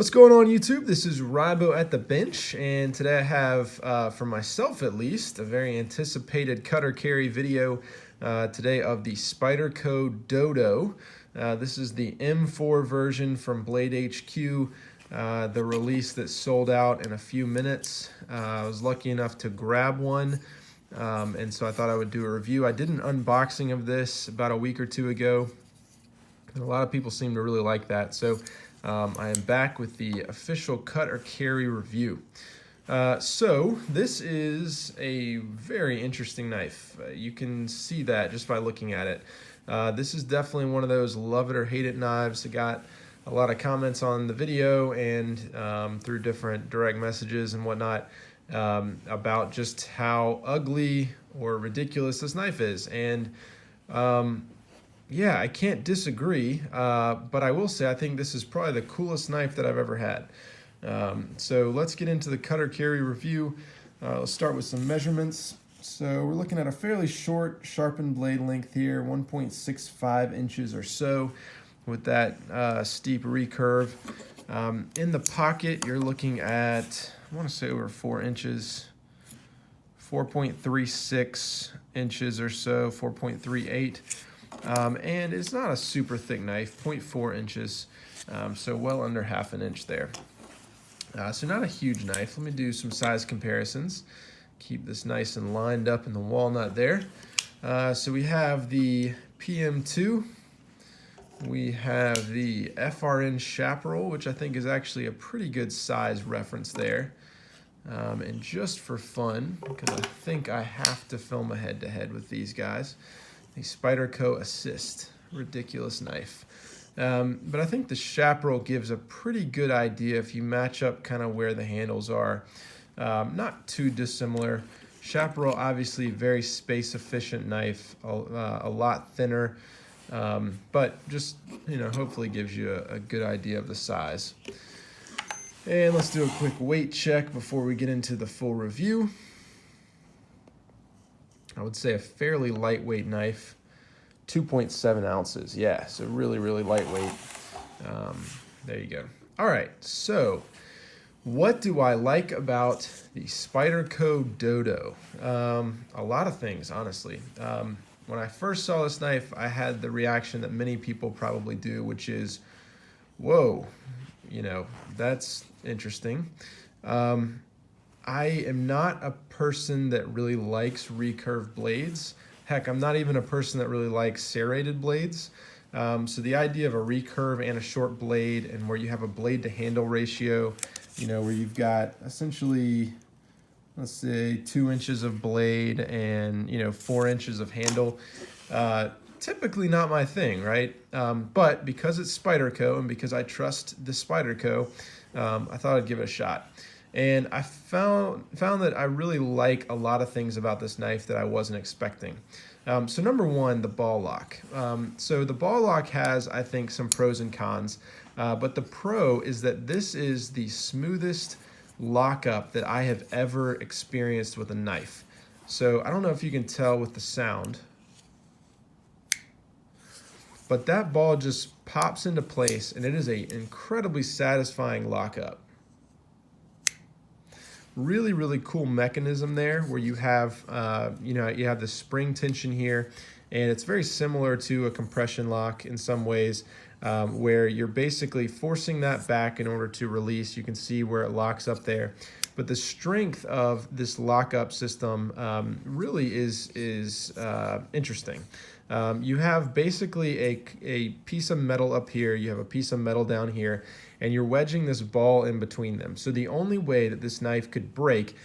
What's going on YouTube? This is Rybo at the bench, and today I have, for myself at least, a very anticipated cutter carry video today of the Spyderco Dodo. This is the M4 version from BladeHQ, the release that sold out in a few minutes. I was lucky enough to grab one, and so I thought I would do a review. I did an unboxing of this about a week or two ago, and a lot of people seem to really like that. So I am back with the official cut or carry review. So this is a very interesting knife. You can see that just by looking at it. This is definitely one of those love it or hate it knives. I got a lot of comments on the video and through different direct messages and whatnot about just how ugly or ridiculous this knife is. And yeah, I can't disagree, but I will say I think this is probably the coolest knife that I've ever had. So let's get into the cutter carry review. Let's start with some measurements. So we're looking at a fairly short sharpened blade length here, 1.65 inches or so with that steep recurve. In the pocket, you're looking at, I want to say over 4 inches, 4.36 inches or so, 4.38. And it's not a super thick knife, 0.4 inches, so well under ½ an inch there. So not a huge knife. Let me do some size comparisons. Keep this nice and lined up in the walnut there. So we have the PM2. We have the FRN chaparral, which I think is actually a pretty good size reference there. And just for fun, because I think I have to film a head-to-head with these guys, the Spyderco Assist, ridiculous knife. But I think the chaparral gives a pretty good idea if you match up kind of where the handles are. Not too dissimilar. Chaparral, obviously very space efficient knife, a lot thinner, but just, you know, hopefully gives you a good idea of the size. And let's do a quick weight check before we get into the full review. I would say a fairly lightweight knife, 2.7 ounces. Yeah, so really, really lightweight. There you go. All right, so what do I like about the Spyderco Dodo? A lot of things, honestly. When I first saw this knife, I had the reaction that many people probably do, which is, whoa, you know, that's interesting. I am not a person that really likes recurved blades. Heck, I'm not even a person that really likes serrated blades. So the idea of a recurve and a short blade, and where you have a blade to handle ratio, you know, where you've got essentially, let's say 2 inches of blade and, you know, 4 inches of handle, typically not my thing, right? But because it's Spyderco and because I trust the Spyderco, I thought I'd give it a shot. And I found that I really like a lot of things about this knife that I wasn't expecting. So number one, the ball lock. So the ball lock has, I think, some pros and cons, but the pro is that this is the smoothest lockup that I have ever experienced with a knife. So I don't know if you can tell with the sound, but that ball just pops into place, and it is an incredibly satisfying lockup. Really, really cool mechanism there where you have, you know, you have the spring tension here, and it's very similar to a compression lock in some ways, where you're basically forcing that back in order to release. You can see where it locks up there. But the strength of this lockup system really is interesting. You have basically a piece of metal up here, you have a piece of metal down here, and you're wedging this ball in between them. So the only way that this knife could break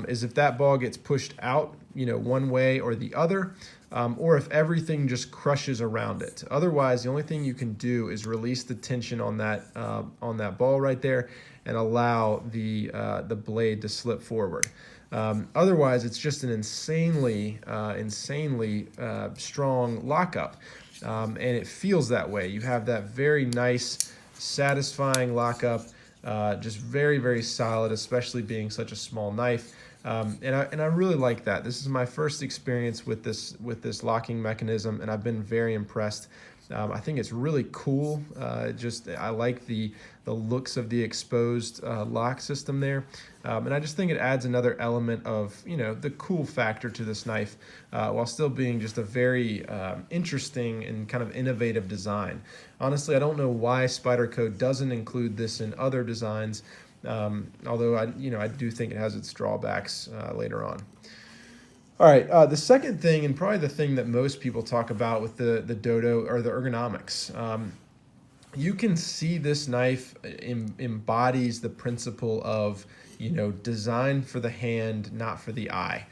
is if that ball gets pushed out, you know, one way or the other, or if everything just crushes around it. Otherwise, the only thing you can do is release the tension on that ball right there and allow the blade to slip forward. Otherwise, it's just an insanely strong lockup, and it feels that way. You have that very nice, satisfying lockup, just very, very solid, especially being such a small knife. And I really like that. This is my first experience with this locking mechanism, and I've been very impressed. I think it's really cool. I like the looks of the exposed lock system there. And I just think it adds another element of, the cool factor to this knife, while still being just a very interesting and kind of innovative design. Honestly, I don't know why Spyderco doesn't include this in other designs, although I do think it has its drawbacks later on. All right, the second thing, and probably the thing that most people talk about with the Dodo, are the ergonomics. You can see this knife embodies the principle of, design for the hand, not for the eye.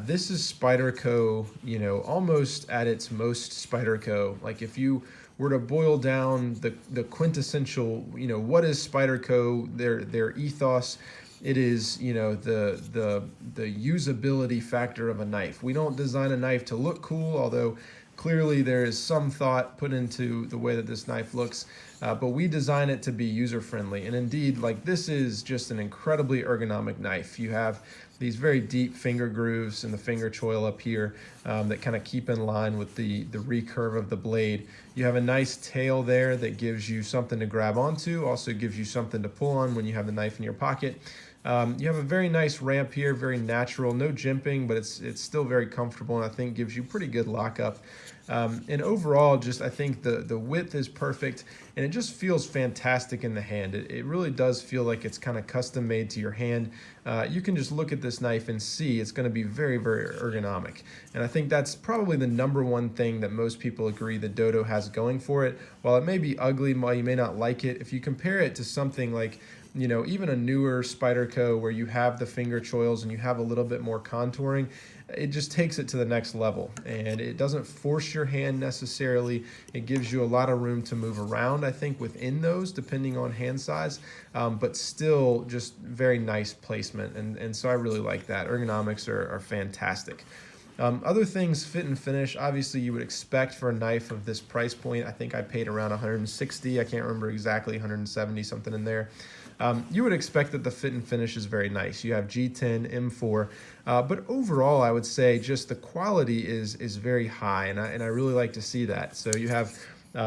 This is Spyderco, almost at its most Spyderco. Like if you were to boil down the quintessential, what is Spyderco, their ethos, it is, the usability factor of a knife. We don't design a knife to look cool, although clearly there is some thought put into the way that this knife looks, but we design it to be user-friendly. And indeed, like, this is just an incredibly ergonomic knife. You have these very deep finger grooves in the finger choil up here that kind of keep in line with the recurve of the blade. You have a nice tail there that gives you something to grab onto, also gives you something to pull on when you have the knife in your pocket. You have a very nice ramp here, very natural, no jimping, but it's still very comfortable, and I think gives you pretty good lockup. And overall, I think the width is perfect, and it just feels fantastic in the hand. It really does feel like it's kind of custom made to your hand. You can just look at this knife and see it's going to be very, very ergonomic. And I think that's probably the number one thing that most people agree the Dodo has going for it. While it may be ugly, while you may not like it, if you compare it to something like, even a newer Spyderco where you have the finger choils and you have a little bit more contouring, it just takes it to the next level. And it doesn't force your hand necessarily. It gives you a lot of room to move around, I think, within those, depending on hand size, but still just very nice placement. And so I really like that. Ergonomics are fantastic. Other things, fit and finish, obviously you would expect for a knife of this price point. I think I paid around 160, I can't remember exactly, 170 something in there. You would expect that the fit and finish is very nice. You have G10, M4, but overall I would say just the quality is very high, and I really like to see that. So you have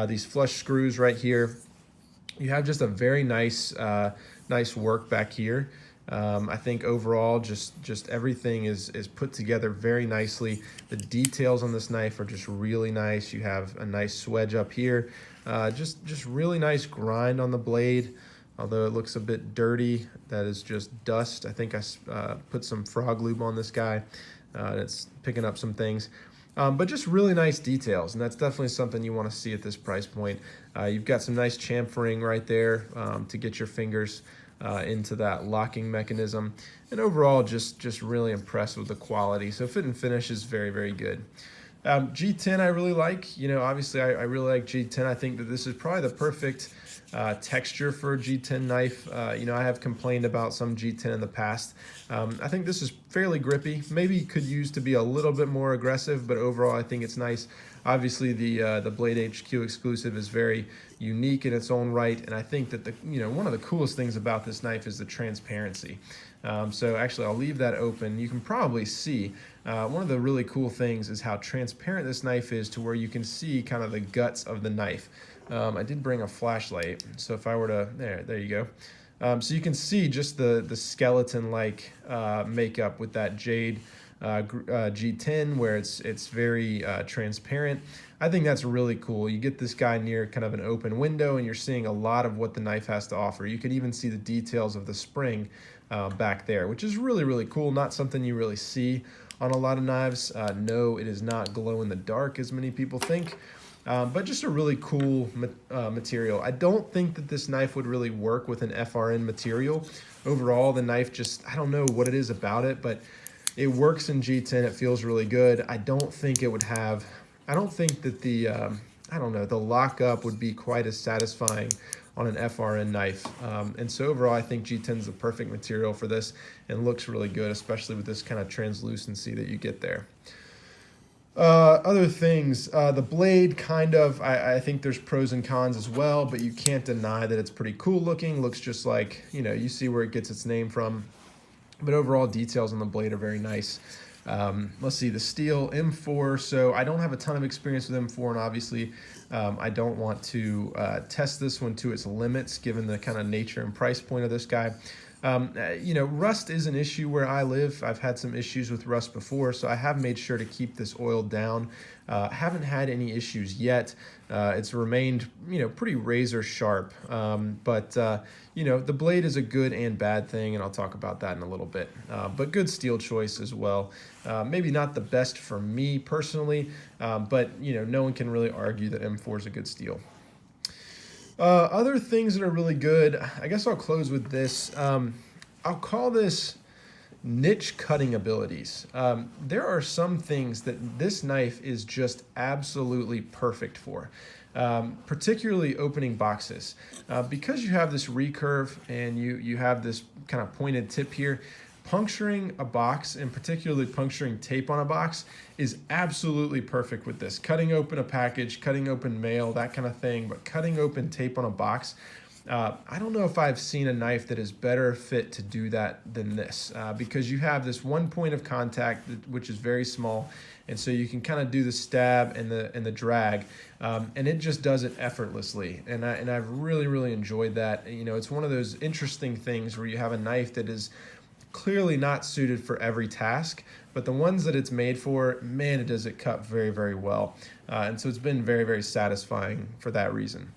these flush screws right here. You have just a very nice work back here. I think overall just everything is put together very nicely. The details on this knife are just really nice. You have a nice swedge up here, just really nice grind on the blade. Although it looks a bit dirty, that is just dust. I think I put some frog lube on this guy. It's picking up some things. But just really nice details, and that's definitely something you want to see at this price point. You've got some nice chamfering right there to get your fingers into that locking mechanism. And overall, just really impressed with the quality. So fit and finish is very, very good. G10 I really like. Obviously I really like G10. I think that this is probably the perfect texture for a G10 knife. I have complained about some G10 in the past. I think this is fairly grippy. Maybe could use to be a little bit more aggressive, but overall I think it's nice. Obviously the BladeHQ exclusive is very unique in its own right, and I think that one of the coolest things about this knife is the transparency. So actually I'll leave that open. You can probably see one of the really cool things is how transparent this knife is, to where you can see kind of the guts of the knife. I did bring a flashlight, so if I were to, there you go. So you can see just the skeleton-like makeup with that jade G10, where it's very transparent. I think that's really cool. You get this guy near kind of an open window, and you're seeing a lot of what the knife has to offer. You could even see the details of the spring back there, which is really, really cool. Not something you really see on a lot of knives. No, it is not glow in the dark as many people think. But just a really cool material. I don't think that this knife would really work with an FRN material. Overall, the knife I don't know what it is about it, but it works in G10. It feels really good. I don't think it would have, I don't think that the lockup would be quite as satisfying on an FRN knife. And so overall, I think G10 is the perfect material for this and looks really good, especially with this kind of translucency that you get there. Other things, the blade I think there's pros and cons as well, but you can't deny that it's pretty cool looking. Looks just like, you see where it gets its name from. But overall details on the blade are very nice. Let's see, the steel M4. So I don't have a ton of experience with M4, and obviously I don't want to test this one to its limits given the kind of nature and price point of this guy. Rust is an issue where I live. I've had some issues with rust before, so I have made sure to keep this oiled down. Haven't had any issues yet. It's remained, pretty razor sharp. The blade is a good and bad thing, and I'll talk about that in a little bit. But good steel choice as well. Maybe not the best for me personally, but no one can really argue that M4 is a good steel. Other things that are really good, I guess I'll close with this. I'll call this niche cutting abilities. There are some things that this knife is just absolutely perfect for, particularly opening boxes. Because you have this recurve and you have this kind of pointed tip here, puncturing a box, and particularly puncturing tape on a box, is absolutely perfect with this. Cutting open a package, cutting open mail, that kind of thing, but cutting open tape on a box, I don't know if I've seen a knife that is better fit to do that than this, because you have this one point of contact which is very small, and so you can kind of do the stab and the drag, and it just does it effortlessly. And I've really enjoyed that. It's one of those interesting things where you have a knife that is clearly not suited for every task, but the ones that it's made for, man, it does it cut very well. And so it's been very satisfying for that reason.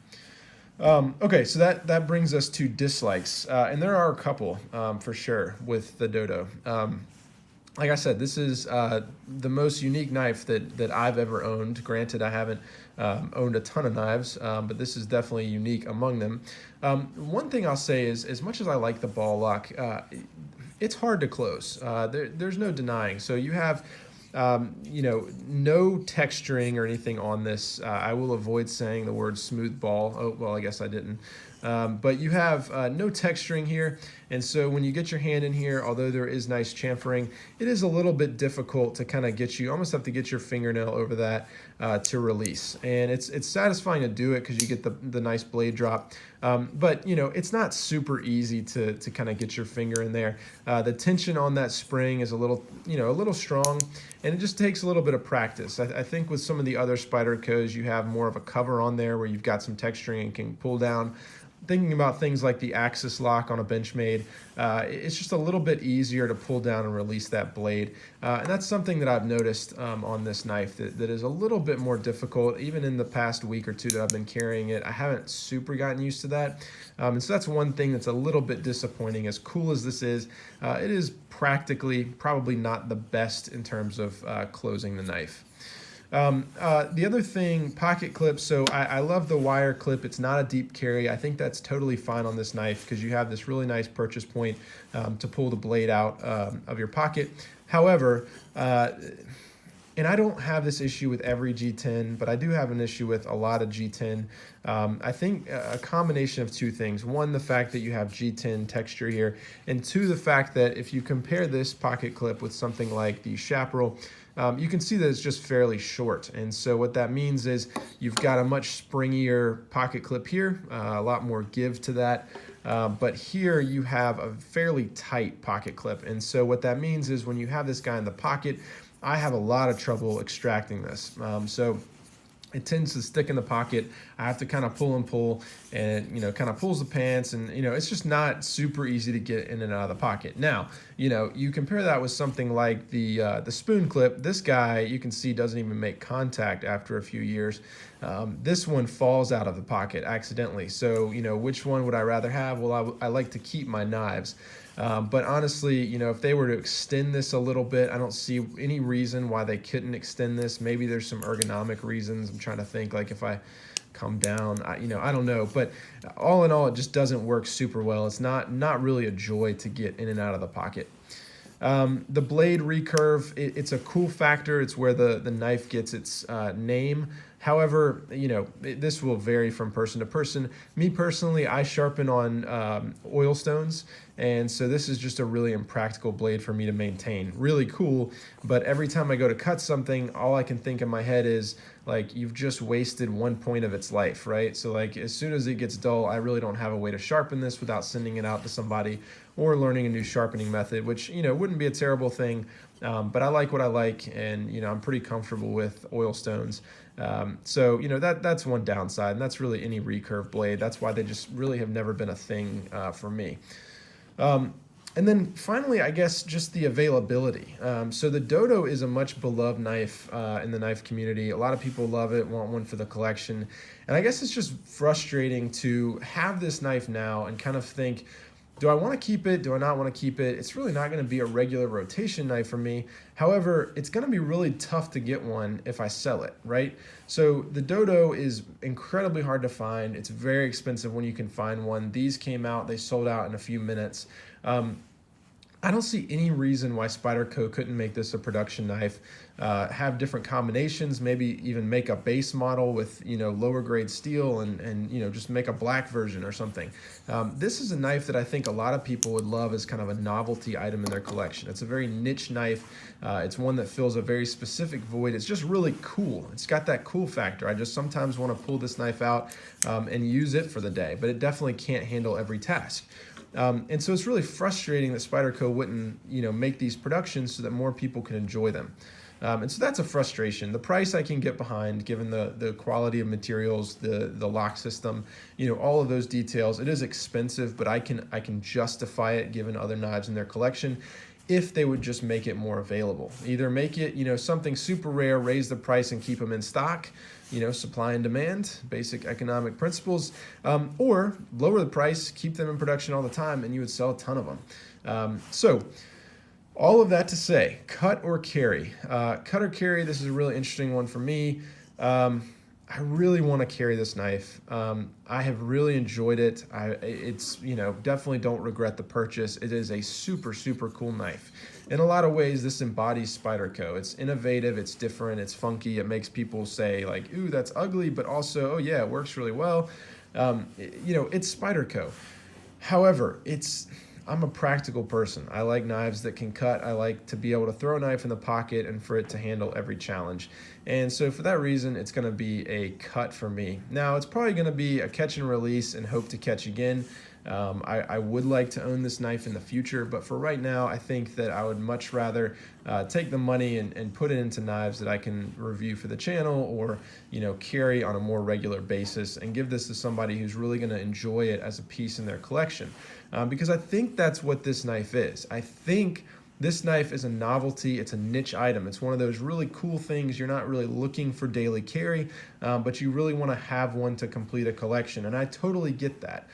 Okay, so that brings us to dislikes, and there are a couple for sure with the Dodo. Like I said, this is the most unique knife that I've ever owned. Granted, I haven't owned a ton of knives, but this is definitely unique among them. One thing I'll say is, as much as I like the ball lock, it's hard to close. There's no denying. So you have, no texturing or anything on this. I will avoid saying the word smooth ball. Oh, well, I guess I didn't. But you have no texturing here, and so when you get your hand in here, although there is nice chamfering, it is a little bit difficult to kind of get you, almost have to get your fingernail over that to release. And it's satisfying to do it because you get the nice blade drop, but it's not super easy to kind of get your finger in there. The tension on that spring is a little strong, and it just takes a little bit of practice. I think with some of the other Spydercos, you have more of a cover on there where you've got some texturing and can pull down. Thinking about things like the axis lock on a Benchmade, it's just a little bit easier to pull down and release that blade. And that's something that I've noticed on this knife that is a little bit more difficult. Even in the past week or two that I've been carrying it, I haven't super gotten used to that. And so that's one thing that's a little bit disappointing. As cool as this is, it is practically probably not the best in terms of closing the knife. The other thing, pocket clips. So I love the wire clip. It's not a deep carry. I think that's totally fine on this knife because you have this really nice purchase point to pull the blade out of your pocket. However, and I don't have this issue with every G10, but I do have an issue with a lot of G10. I think a combination of two things. One, the fact that you have G10 texture here, and two, the fact that if you compare this pocket clip with something like the Chaparral, you can see that it's just fairly short. And so what that means is you've got a much springier pocket clip here, a lot more give to that. But here you have a fairly tight pocket clip. And so what that means is when you have this guy in the pocket, I have a lot of trouble extracting this. So it tends to stick in the pocket. I have to kind of pull and pull, and kind of pulls the pants, and it's just not super easy to get in and out of the pocket. Now, you compare that with something like the spoon clip. This guy, you can see, doesn't even make contact after a few years. This one falls out of the pocket accidentally. So which one would I rather have? Well, I like to keep my knives. But honestly, if they were to extend this a little bit, I don't see any reason why they couldn't extend this. Maybe there's some ergonomic reasons. I'm trying to think, like if I come down, I don't know. But all in all, it just doesn't work super well. It's not really a joy to get in and out of the pocket. The blade recurve, it's a cool factor. It's where the knife gets its name. However, this will vary from person to person. Me personally, I sharpen on oil stones, and so this is just a really impractical blade for me to maintain. Really cool, but every time I go to cut something, all I can think in my head is, like, you've just wasted 1 point of its life, right? So like as soon as it gets dull, I really don't have a way to sharpen this without sending it out to somebody or learning a new sharpening method, which wouldn't be a terrible thing. But I like what I like, and I'm pretty comfortable with oil stones. So, you know, that's one downside, and that's really any recurve blade. That's why they just really have never been a thing for me. And then finally, I guess just the availability. So the Dodo is a much beloved knife in the knife community. A lot of people love it, want one for the collection. And I guess it's just frustrating to have this knife now and kind of think, do I want to keep it? Do I not want to keep it? It's really not going to be a regular rotation knife for me. However, it's going to be really tough to get one if I sell it, right? So the Dodo is incredibly hard to find. It's very expensive when you can find one. These came out, they sold out in a few minutes. I don't see any reason why Spyderco couldn't make this a production knife, have different combinations, maybe even make a base model with, you know, lower grade steel and you know, just make a black version or something. This is a knife that I think a lot of people would love as kind of a novelty item in their collection. It's a very niche knife. It's one that fills a very specific void. It's just really cool. It's got that cool factor. I just sometimes want to pull this knife out and use it for the day, but it definitely can't handle every task. And so it's really frustrating that Spyderco wouldn't, you know, make these productions so that more people can enjoy them. And so that's a frustration. The price I can get behind, given the quality of materials, the lock system, you know, all of those details. It is expensive, but I can justify it given other knives in their collection if they would just make it more available. Either make it, you know, something super rare, raise the price and keep them in stock, you know, supply and demand, basic economic principles, or lower the price, keep them in production all the time, and you would sell a ton of them. So all of that to say, cut or carry. Cut or carry, this is a really interesting one for me. I really want to carry this knife. I have really enjoyed it. It's, you know, definitely don't regret the purchase. It is a super, super cool knife. In a lot of ways, this embodies Spyderco. It's innovative, it's different, it's funky. It makes people say like, ooh, that's ugly, but also, oh yeah, it works really well. You know, it's Spyderco. However, I'm a practical person. I like knives that can cut. I like to be able to throw a knife in the pocket and for it to handle every challenge. And so for that reason, it's going to be a cut for me. Now, it's probably going to be a catch and release and hope to catch again. I would like to own this knife in the future, but for right now, I think that I would much rather take the money and put it into knives that I can review for the channel or, you know, carry on a more regular basis and give this to somebody who's really going to enjoy it as a piece in their collection. Because I think that's what this knife is. I think this knife is a novelty. It's a niche item. It's one of those really cool things. You're not really looking for daily carry, but you really want to have one to complete a collection. And I totally get that.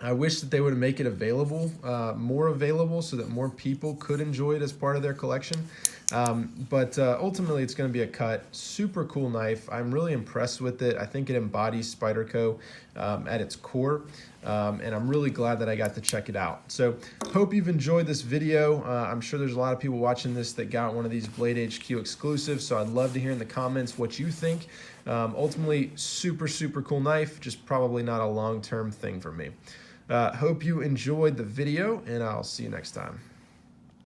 I wish that they would make it available, more available, so that more people could enjoy it as part of their collection. But ultimately, it's going to be a cut. Super cool knife. I'm really impressed with it. I think it embodies Spyderco at its core, and I'm really glad that I got to check it out. So hope you've enjoyed this video. I'm sure there's a lot of people watching this that got one of these BladeHQ exclusives, so I'd love to hear in the comments what you think. Ultimately, super, super cool knife, just probably not a long-term thing for me. Hope you enjoyed the video, and I'll see you next time.